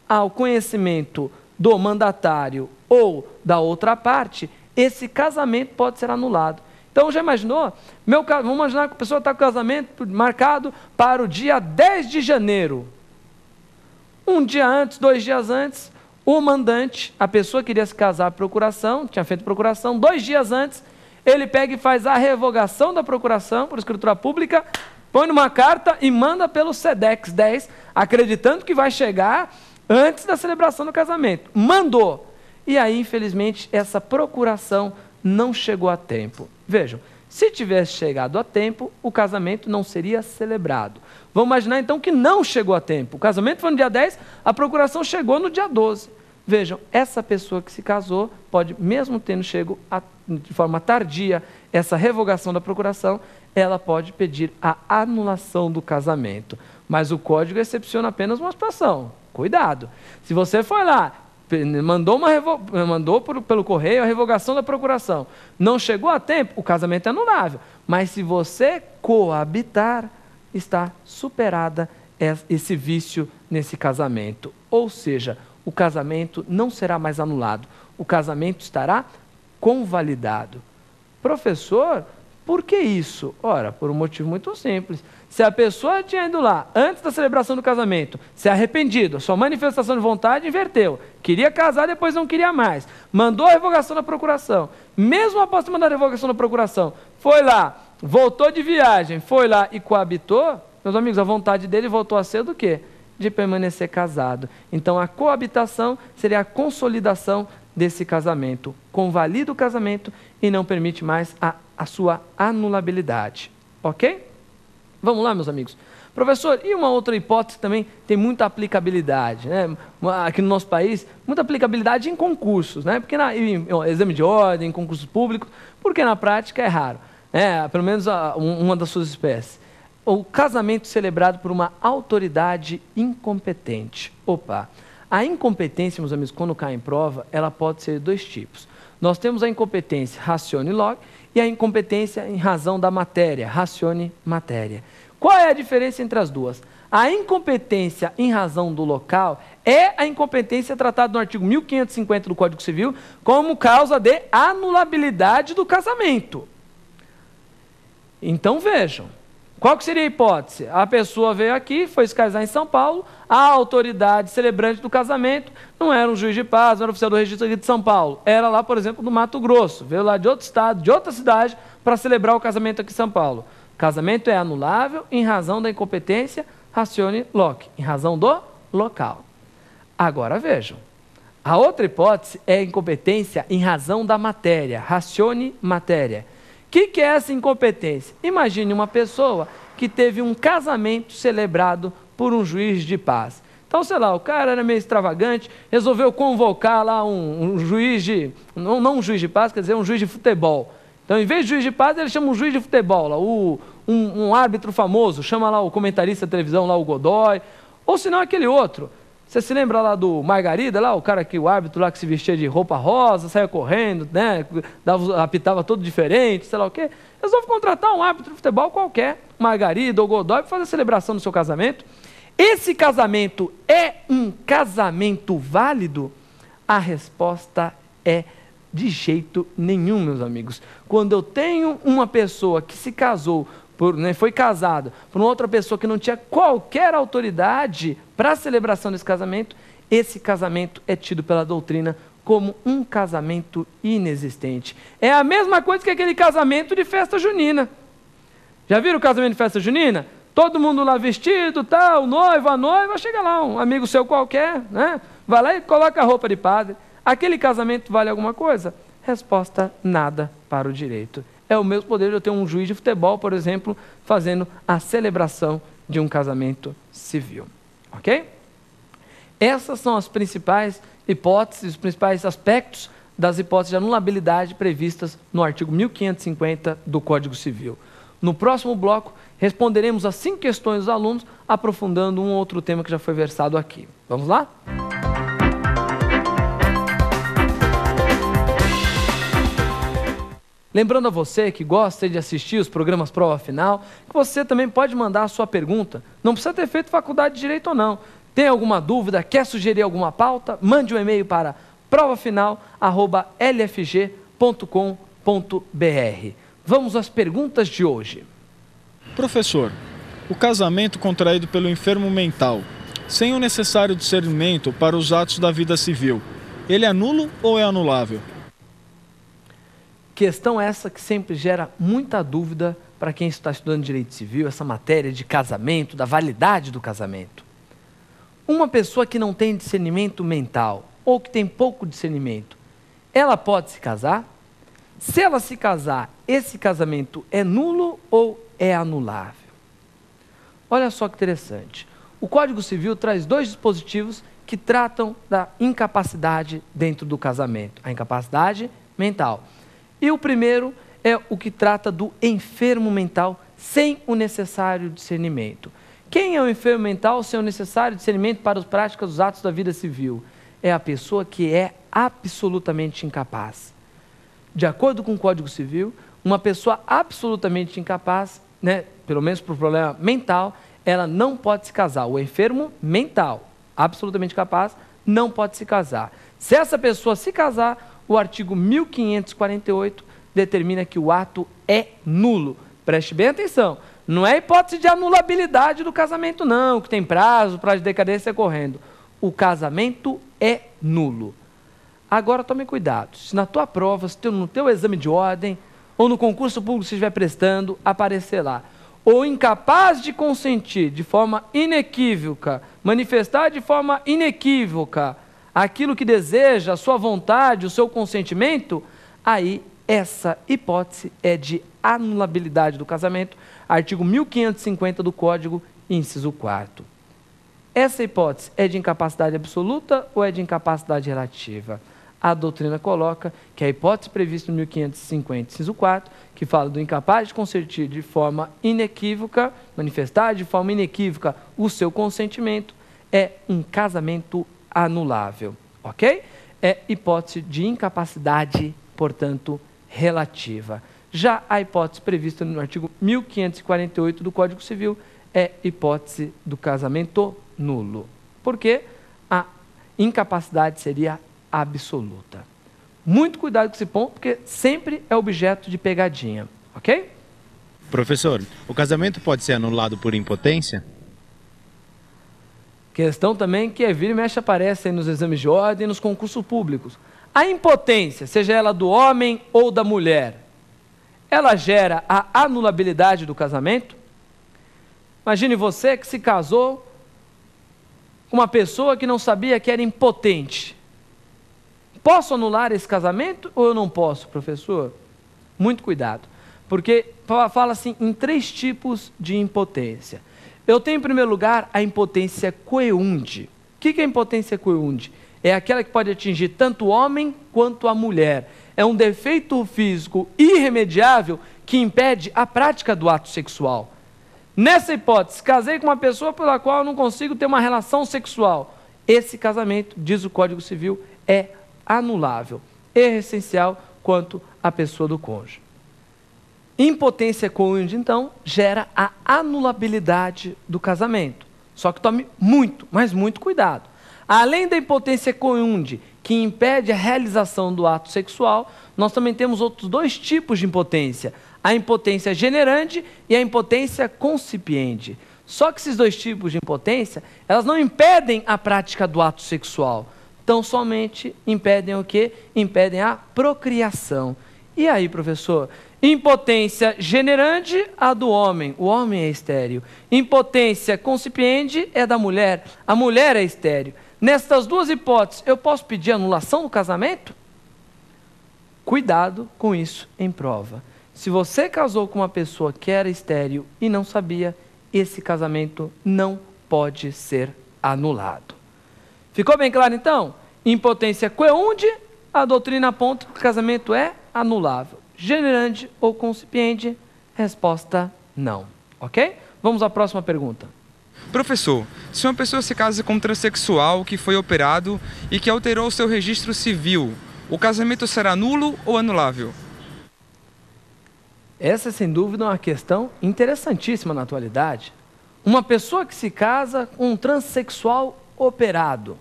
ao conhecimento do mandatário ou da outra parte, esse casamento pode ser anulado. Então, já imaginou? Vamos imaginar que a pessoa está com o casamento marcado para o dia 10 de janeiro. Um dia antes, 2 dias antes, o mandante, a pessoa que queria se casar, procuração, tinha feito procuração, 2 dias antes, ele pega e faz a revogação da procuração por escritura pública, põe numa carta e manda pelo SEDEX 10, acreditando que vai chegar antes da celebração do casamento. Mandou. E aí, infelizmente, essa procuração não chegou a tempo. Vejam, se tivesse chegado a tempo, o casamento não seria celebrado. Vamos imaginar então que não chegou a tempo. O casamento foi no dia 10, a procuração chegou no dia 12. Vejam, essa pessoa que se casou pode, mesmo tendo chego de forma tardia essa revogação da procuração, ela pode pedir a anulação do casamento. Mas o código excepciona apenas uma situação. Cuidado. Se você foi lá, mandou pelo correio a revogação da procuração, não chegou a tempo, o casamento é anulável. Mas se você coabitar, está superada esse vício nesse casamento. Ou seja, o casamento não será mais anulado, o casamento estará convalidado. Professor, por que isso? Ora, por um motivo muito simples. Se a pessoa tinha ido lá, antes da celebração do casamento, se arrependido, sua manifestação de vontade inverteu, queria casar, depois não queria mais, mandou a revogação da procuração, mesmo após ter mandado a revogação da procuração, foi lá, voltou de viagem, foi lá e coabitou, meus amigos, a vontade dele voltou a ser do quê? De permanecer casado. Então, a coabitação seria a consolidação desse casamento, convalida o casamento e não permite mais a sua anulabilidade. Ok? Vamos lá, meus amigos. Professor, e uma outra hipótese também tem muita aplicabilidade, né? Aqui no nosso país, muita aplicabilidade em concursos, né? Porque em exame de ordem, em concursos públicos, porque na prática é raro, né? Pelo menos uma das suas espécies. O casamento celebrado por uma autoridade incompetente. Opa! A incompetência, meus amigos, quando cai em prova, ela pode ser de 2 tipos. Nós temos a incompetência ratione log e a incompetência em razão da matéria, ratione matéria. Qual é a diferença entre as duas? A incompetência em razão do local é a incompetência tratada no artigo 1550 do Código Civil como causa de anulabilidade do casamento. Então vejam, qual que seria a hipótese? A pessoa veio aqui, foi se casar em São Paulo, a autoridade celebrante do casamento não era um juiz de paz, não era oficial do registro aqui de São Paulo, era lá, por exemplo, do Mato Grosso, veio lá de outro estado, de outra cidade, para celebrar o casamento aqui em São Paulo. O casamento é anulável em razão da incompetência ratione loc, em razão do local. Agora vejam, a outra hipótese é a incompetência em razão da matéria, ratione matéria. O que é essa incompetência? Imagine uma pessoa que teve um casamento celebrado por um juiz de paz. Então, sei lá, o cara era meio extravagante, resolveu convocar lá um juiz de... Não um juiz de paz, quer dizer, um juiz de futebol. Então, em vez de juiz de paz, ele chama um juiz de futebol, lá, um árbitro famoso, chama lá o comentarista da televisão, lá o Godoy, ou senão aquele outro. Você se lembra lá do Margarida, lá, o árbitro lá que se vestia de roupa rosa, saia correndo, né, apitava todo diferente, sei lá o quê. Resolve contratar um árbitro de futebol qualquer, Margarida ou Godoy, para fazer a celebração do seu casamento. Esse casamento é um casamento válido? A resposta é de jeito nenhum, meus amigos. Quando eu tenho uma pessoa que se casou, foi casada por uma outra pessoa que não tinha qualquer autoridade para a celebração desse casamento, esse casamento é tido pela doutrina como um casamento inexistente. É a mesma coisa que aquele casamento de festa junina. Já viram o casamento de festa junina? Todo mundo lá vestido, tal, o noivo, a noiva, chega lá um amigo seu qualquer, né? Vai lá e coloca a roupa de padre. Aquele casamento vale alguma coisa? Resposta, nada para o direito. É o mesmo poder de eu ter um juiz de futebol, por exemplo, fazendo a celebração de um casamento civil. Ok? Essas são as principais hipóteses, os principais aspectos das hipóteses de anulabilidade previstas no artigo 1550 do Código Civil. No próximo bloco, responderemos as 5 questões dos alunos, aprofundando um outro tema que já foi versado aqui. Vamos lá? Lembrando a você que gosta de assistir os programas Prova Final, que você também pode mandar a sua pergunta. Não precisa ter feito faculdade de Direito ou não. Tem alguma dúvida? Quer sugerir alguma pauta? Mande um e-mail para provafinal@lfg.com.br. Vamos às perguntas de hoje. Professor, o casamento contraído pelo enfermo mental, sem o necessário discernimento para os atos da vida civil, ele é nulo ou é anulável? Questão essa que sempre gera muita dúvida para quem está estudando direito civil, essa matéria de casamento, da validade do casamento. Uma pessoa que não tem discernimento mental ou que tem pouco discernimento, ela pode se casar? Se ela se casar, esse casamento é nulo ou é anulável? Olha só que interessante. O Código Civil traz 2 dispositivos que tratam da incapacidade dentro do casamento, a incapacidade mental. E o primeiro é o que trata do enfermo mental sem o necessário discernimento. Quem é o enfermo mental sem o necessário discernimento para as práticas dos atos da vida civil? É a pessoa que é absolutamente incapaz. De acordo com o Código Civil, uma pessoa absolutamente incapaz, pelo menos por problema mental, ela não pode se casar. O enfermo mental, absolutamente capaz, não pode se casar. Se essa pessoa se casar, o artigo 1548 determina que o ato é nulo. Preste bem atenção. Não é hipótese de anulabilidade do casamento, não, que tem prazo de decadência correndo. O casamento é nulo. Agora tome cuidado. Se na tua prova, no teu exame de ordem, ou no concurso público que você estiver prestando, aparecer lá, ou incapaz de consentir de forma inequívoca, manifestar de forma inequívoca aquilo que deseja, a sua vontade, o seu consentimento, aí essa hipótese é de anulabilidade do casamento, artigo 1550 do Código, inciso 4º. Essa hipótese é de incapacidade absoluta ou é de incapacidade relativa? A doutrina coloca que a hipótese prevista no 1550, inciso 4º, que fala do incapaz de consentir de forma inequívoca, manifestar de forma inequívoca o seu consentimento, é um casamento anulável, ok? É hipótese de incapacidade, portanto, relativa. Já a hipótese prevista no artigo 1548 do Código Civil é hipótese do casamento nulo, porque a incapacidade seria absoluta. Muito cuidado com esse ponto, porque sempre é objeto de pegadinha, ok? Professor, o casamento pode ser anulado por impotência? Questão também que vira e mexe aparece aí nos exames de ordem e nos concursos públicos. A impotência, seja ela do homem ou da mulher, ela gera a anulabilidade do casamento? Imagine você que se casou com uma pessoa que não sabia que era impotente. Posso anular esse casamento ou eu não posso, professor? Muito cuidado, porque fala assim em 3 tipos de impotência. Eu tenho em primeiro lugar a impotência coeunde. O que é a impotência coeunde? É aquela que pode atingir tanto o homem quanto a mulher. É um defeito físico irremediável que impede a prática do ato sexual. Nessa hipótese, casei com uma pessoa pela qual eu não consigo ter uma relação sexual. Esse casamento, diz o Código Civil, é anulável, essencial quanto à pessoa do cônjuge. Impotência coeunde, então, gera a anulabilidade do casamento. Só que tome muito, mas muito cuidado. Além da impotência coeunde, que impede a realização do ato sexual, nós também temos outros 2 tipos de impotência. A impotência generande e a impotência concipiente. Só que esses 2 tipos de impotência, elas não impedem a prática do ato sexual. Então, somente impedem o quê? Impedem a procriação. E aí, professor? Impotência generande, a do homem. O homem é estéril. Impotência concipiente é da mulher. A mulher é estéril. Nestas 2 hipóteses, eu posso pedir anulação do casamento? Cuidado com isso em prova. Se você casou com uma pessoa que era estéril e não sabia, esse casamento não pode ser anulado. Ficou bem claro, então? Impotência coeunde, a doutrina aponta que o casamento é anulável. Generande ou concipiente, resposta não. Ok? Vamos à próxima pergunta. Professor, se uma pessoa se casa com um transexual que foi operado e que alterou o seu registro civil, o casamento será nulo ou anulável? Essa, sem dúvida, é uma questão interessantíssima na atualidade. Uma pessoa que se casa com um transexual operado.